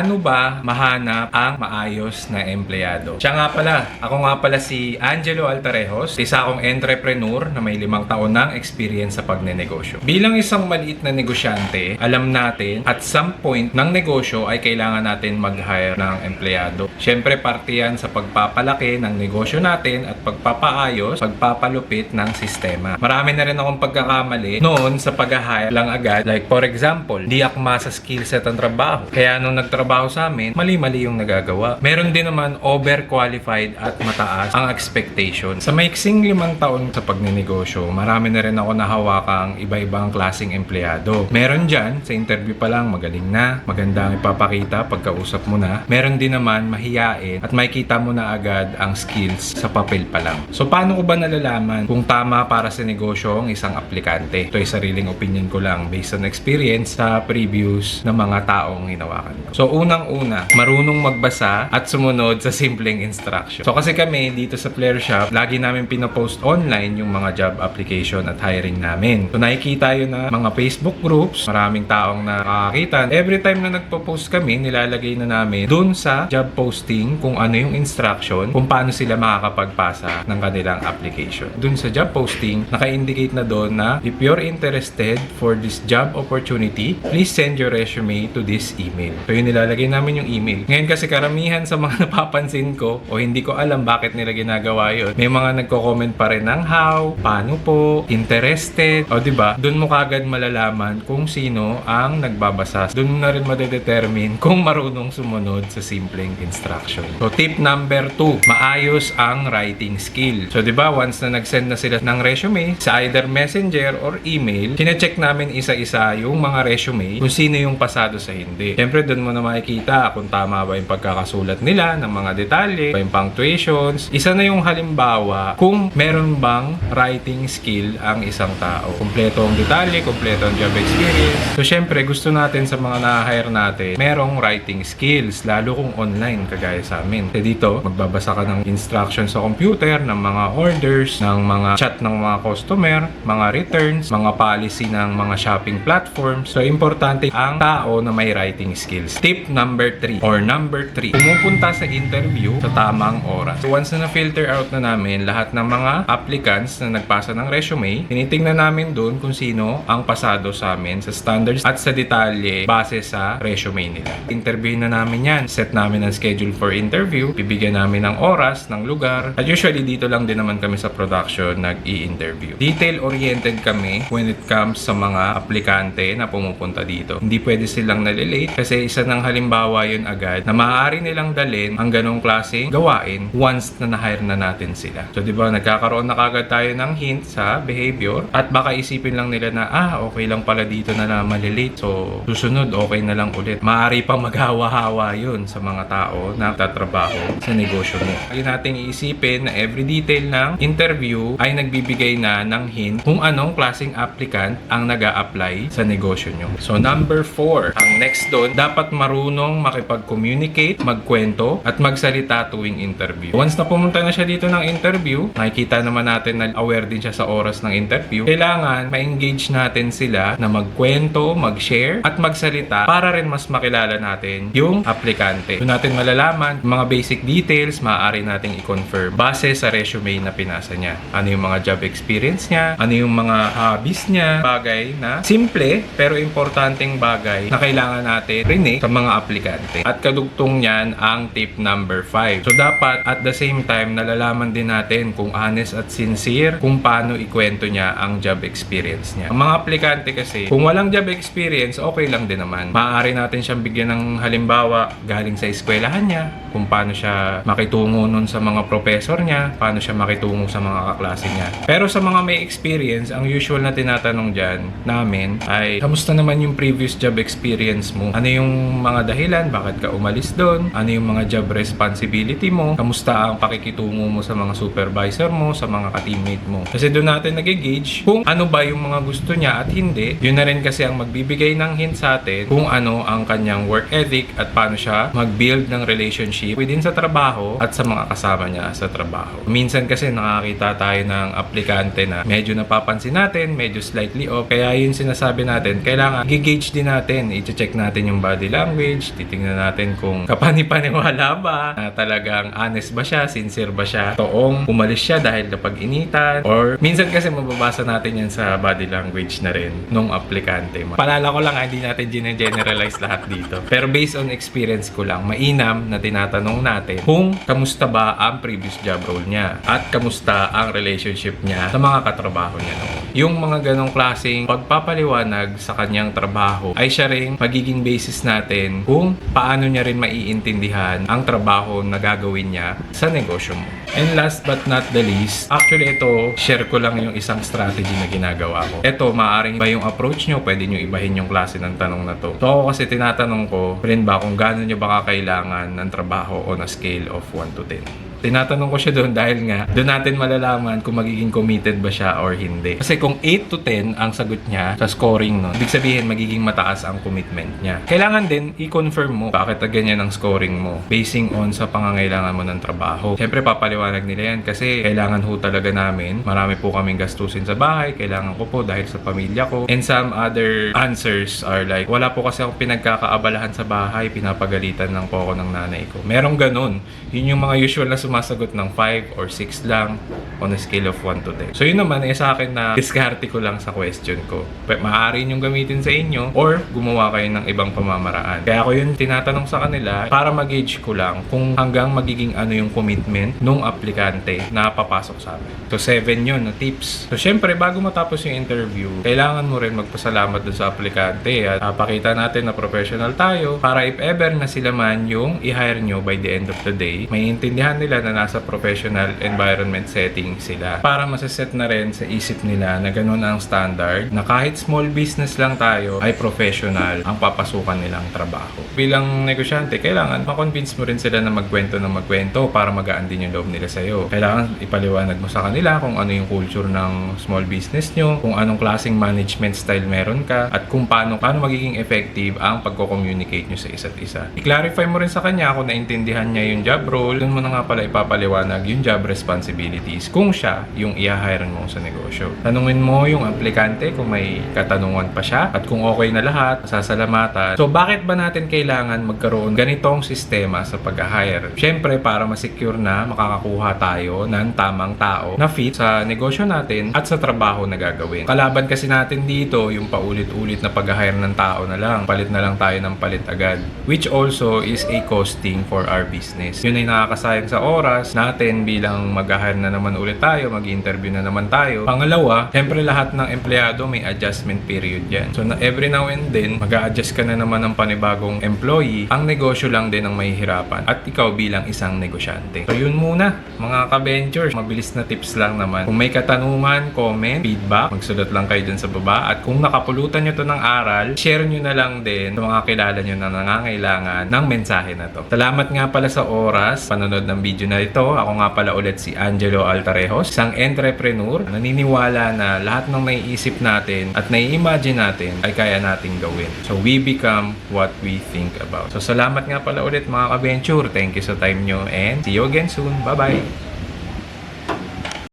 Paano ba mahanap ang maayos na empleyado? Ako nga pala si Angelo Altarejos, isa akong entrepreneur na may 5 taon ng experience sa pagnenegosyo. Bilang isang maliit na negosyante, alam natin at some point ng negosyo ay kailangan natin mag-hire ng empleyado. Siyempre, parte yan sa pagpapalaki ng negosyo natin at pagpapaayos, pagpapalupit ng sistema. Marami na rin akong pagkakamali noon sa pag-hire lang agad. Like for example, di akma sa skill set ang trabaho. Kaya nung nagtrabaho sa amin, mali-mali yung nagagawa. Meron din naman overqualified at mataas ang expectation. Sa maiksing 5 taon sa pagnenegosyo, marami na rin ako nahawakang iba-ibang klaseng empleyado. Meron dyan, sa interview pa lang, magaling na, maganda ang ipapakita pagkausap mo na. Meron din naman mahiyain at makikita mo na agad ang skills sa papel pa lang. So paano ko ba nalalaman kung tama para sa negosyo ang isang aplikante? Ito ay sariling opinion ko lang based on experience sa previews ng mga taong hinawakan ko. So unang-una, marunong magbasa at sumunod sa simpleng instruction. So kasi kami dito sa Player Shop, lagi namin pinopost online yung mga job application at hiring namin. So nakikita yun na mga Facebook groups, maraming taong nakakita. Every time na nagpo-post kami, nilalagay na namin dun sa job posting kung ano yung instruction, kung paano sila makakapagpasa ng kanilang application. Dun sa job posting, naka-indicate na doon na if you're interested for this job opportunity, please send your resume to this email. So yun, nilalagay namin yung email. Ngayon kasi karamihan sa mga napapansin ko o hindi ko alam bakit nila ginagawa yun, may mga nagko-comment pa rin ng how, paano po, interested, o diba, dun mo kagad malalaman kung sino ang nagbabasa. Dun mo na rin madedetermine kung marunong sumunod sa simpleng instruction. So tip number 2, maayos ang writing skill. So diba, once na nag-send na sila ng resume sa either messenger or email, kine-check namin isa-isa yung mga resume kung sino yung pasado sa hindi. Siyempre, dun mo na makikita kung tama ba yung pagkakasulat nila ng mga detalye, yung punctuations. Isa na yung halimbawa kung meron bang writing skill ang isang tao. Kompleto ang detalye, kompleto ang job experience. So siyempre, gusto natin sa mga na-hire natin, merong writing skills, lalo kung online, kagaya sa amin. Kasi dito, magbabasa ka ng instructions sa computer, ng mga orders, ng mga chat ng mga customer, mga returns, mga policy ng mga shopping platforms. So, importante ang tao na may writing skills. Tip number 3 or number 3, pumupunta sa interview sa tamang oras. So, once na na-filter out na namin lahat ng mga applicants na nagpasa ng resume, tinitingnan namin doon kung sino ang pasado sa amin sa standards at sa detalye base sa resume nila. Interviewin na namin yan. Set namin ang schedule for interview. Bibigyan namin ng oras, ng lugar. At usually dito lang din naman kami sa production nag-i-interview. Detail-oriented kami when it comes sa mga aplikante na pumupunta dito. Hindi pwede silang nalilate kasi isa ng halimbawa yun agad na maaari nilang dalhin ang ganong klaseng gawain once na na-hire na natin sila. So diba, nagkakaroon na kagad tayo ng hint sa behavior at baka isipin lang nila na okay lang pala dito na malilate. So susunod, okay na lang ulit. Maaari pa maghawa-hawa yun sa mga tao na tatrabaho sa negosyo mo. Lagi nating iisipin na every detail ng interview ay nagbibigay na ng hint kung anong klaseng applicant ang nag-a-apply sa negosyo nyo. So number 4, ang next doon, dapat marunong makipag-communicate, magkwento, at magsalita tuwing interview. Once na pumunta na siya dito ng interview, nakikita naman natin na aware din siya sa oras ng interview. Kailangan ma-engage natin sila na magkwento, mag-share, at magsalita para rin mas makilala natin yung aplikante. Doon natin malalaman mga basic details, maaari nating i-confirm base sa resume na pinasa niya. Ano yung mga job experience niya, ano yung mga hobbies niya, bagay na simple pero importanteng bagay na kailangan natin rinig sa mga aplikante. At kadugtong niyan ang tip number 5. So dapat at the same time nalalaman din natin kung honest at sincere kung paano ikwento niya ang job experience niya. Ang mga aplikante kasi, kung walang job experience, okay lang din naman. Maaari natin siyang bigyan ng halimbawa galing sa eskwelahan niya, kung paano siya makitungo nun sa mga professor niya, paano siya makitungo sa mga kaklase niya. Pero sa mga may experience, ang usual na tinatanong dyan namin ay, kamusta naman yung previous job experience mo? Ano yung mga dahilan? Bakit ka umalis doon? Ano yung mga job responsibility mo? Kamusta ang pakikitungo mo sa mga supervisor mo, sa mga ka-teammate mo? Kasi doon natin nag-gauge kung ano ba yung mga gusto niya at hindi. Yun na rin kasi ang magbibigay ng hint sa atin kung ano ang kanyang work ethic at paano siya mag-build ng relationship within sa trabaho at sa mga kasama niya sa trabaho. Minsan kasi nakakita tayo ng aplikante na medyo napapansin natin, medyo slightly off. Kaya yun sinasabi natin, kailangan i-gauge din natin, i-check natin yung body language, message, titingnan natin kung kapani-paniwala ba, na talagang honest ba siya, sincere ba siya, toong umalis siya dahil napag-initan, or minsan kasi mababasa natin yan sa body language na rin nung aplikante. Palala ko lang, hindi natin generalize lahat dito. Pero based on experience ko lang, mainam na tinatanong natin kung kamusta ba ang previous job role niya at kamusta ang relationship niya sa mga katrabaho niya noon. Yung mga ganong klaseng pagpapaliwanag sa kanyang trabaho ay siya rin magiging basis natin kung paano niya rin maiintindihan ang trabaho na gagawin niya sa negosyo mo. And last but not the least, actually ito, share ko lang yung isang strategy na ginagawa ko. Ito, maaaring ba yung approach nyo, pwede nyo ibahin yung klase ng tanong na to. So ako kasi tinatanong ko, rin ba kung gaano nyo ba kakailangan ng trabaho on a scale of 1 to 10. Tinatanong ko siya doon dahil nga doon natin malalaman kung magiging committed ba siya or hindi. Kasi kung 8 to 10 ang sagot niya sa scoring nun, ibig sabihin magiging mataas ang commitment niya. Kailangan din i-confirm mo bakit na ganyan ang scoring mo basing on sa pangangailangan mo ng trabaho. Siyempre papaliwanag nila yan kasi kailangan ho talaga namin. Marami po kaming gastusin sa bahay, kailangan ko po dahil sa pamilya ko. And some other answers are like, wala po kasi akong pinagkakaabalahan sa bahay, pinapagalitan lang po ako ng nanay ko. Merong ganun. Yun yung mga usual na sumasagot ng 5 or 6 lang on a scale of 1 to 10. So yun naman ay sa akin na diskarte ko lang sa question ko. Maaari yung gamitin sa inyo or gumawa kayo ng ibang pamamaraan. Kaya ako yun tinatanong sa kanila para mag-gauge ko lang kung hanggang magiging ano yung commitment nung aplikante na papasok sa amin. So 7 yun na tips. So syempre bago matapos yung interview, kailangan mo rin magpasalamat dun sa aplikante at pakita natin na professional tayo para if ever na sila man yung i-hire nyo by the end of the day, may intindihan nila na nasa professional environment setting sila. Para masaset na rin sa isip nila na ganun ang standard na kahit small business lang tayo ay professional ang papasukan nilang trabaho. Bilang negosyante, kailangan makonvince mo rin sila na magkwento para magaan din yung loob nila sa'yo. Kailangan ipaliwanag mo sa kanila kung ano yung culture ng small business nyo, kung anong klaseng management style meron ka, at kung paano magiging effective ang pagko-communicate nyo sa isa't isa. I-clarify mo rin sa kanya kung naintindihan niya yung job role, doon mo na nga pala ipapaliwanag yung job responsibilities kung siya yung i-hire mo sa negosyo. Tanungin mo yung aplikante kung may katanungan pa siya at kung okay na lahat, sasalamatan. So bakit ba natin kailangan magkaroon ganitong sistema sa pag-hire? Siyempre para ma-secure na makakakuha tayo ng tamang tao na fit sa negosyo natin at sa trabaho na gagawin. Kalaban kasi natin dito yung paulit-ulit na pag-hire ng tao na lang. Palit na lang tayo ng palit agad. Which also is a costing for our business. Yun ay nakakasayang sa oras natin bilang mag-hire na naman ulit tayo, mag-interview na naman tayo. Pangalawa, siyempre lahat ng empleyado may adjustment period yan. So every now and then, mag-a-adjust ka na naman ng panibagong employee. Ang negosyo lang din ang mahihirapan at ikaw bilang isang negosyante. So yun muna, mga ka-ventures. Mabilis na tips lang naman. Kung may katanungan, comment, feedback, magsulat lang kayo dyan sa baba. At kung nakapulutan nyo to ng aral, share nyo na lang din sa mga kilala nyo na nangangailangan ng mensahe na to. Salamat nga pala sa oras, panonood ng video na ito. Ako nga pala ulit si Angelo Altarejos, isang entrepreneur. Naniniwala na lahat ng naiisip natin at nai-imagine natin ay kaya nating gawin. So we become what we think about. So salamat nga pala ulit mga ka-venture. Thank you sa time nyo and see you again soon. Bye-bye!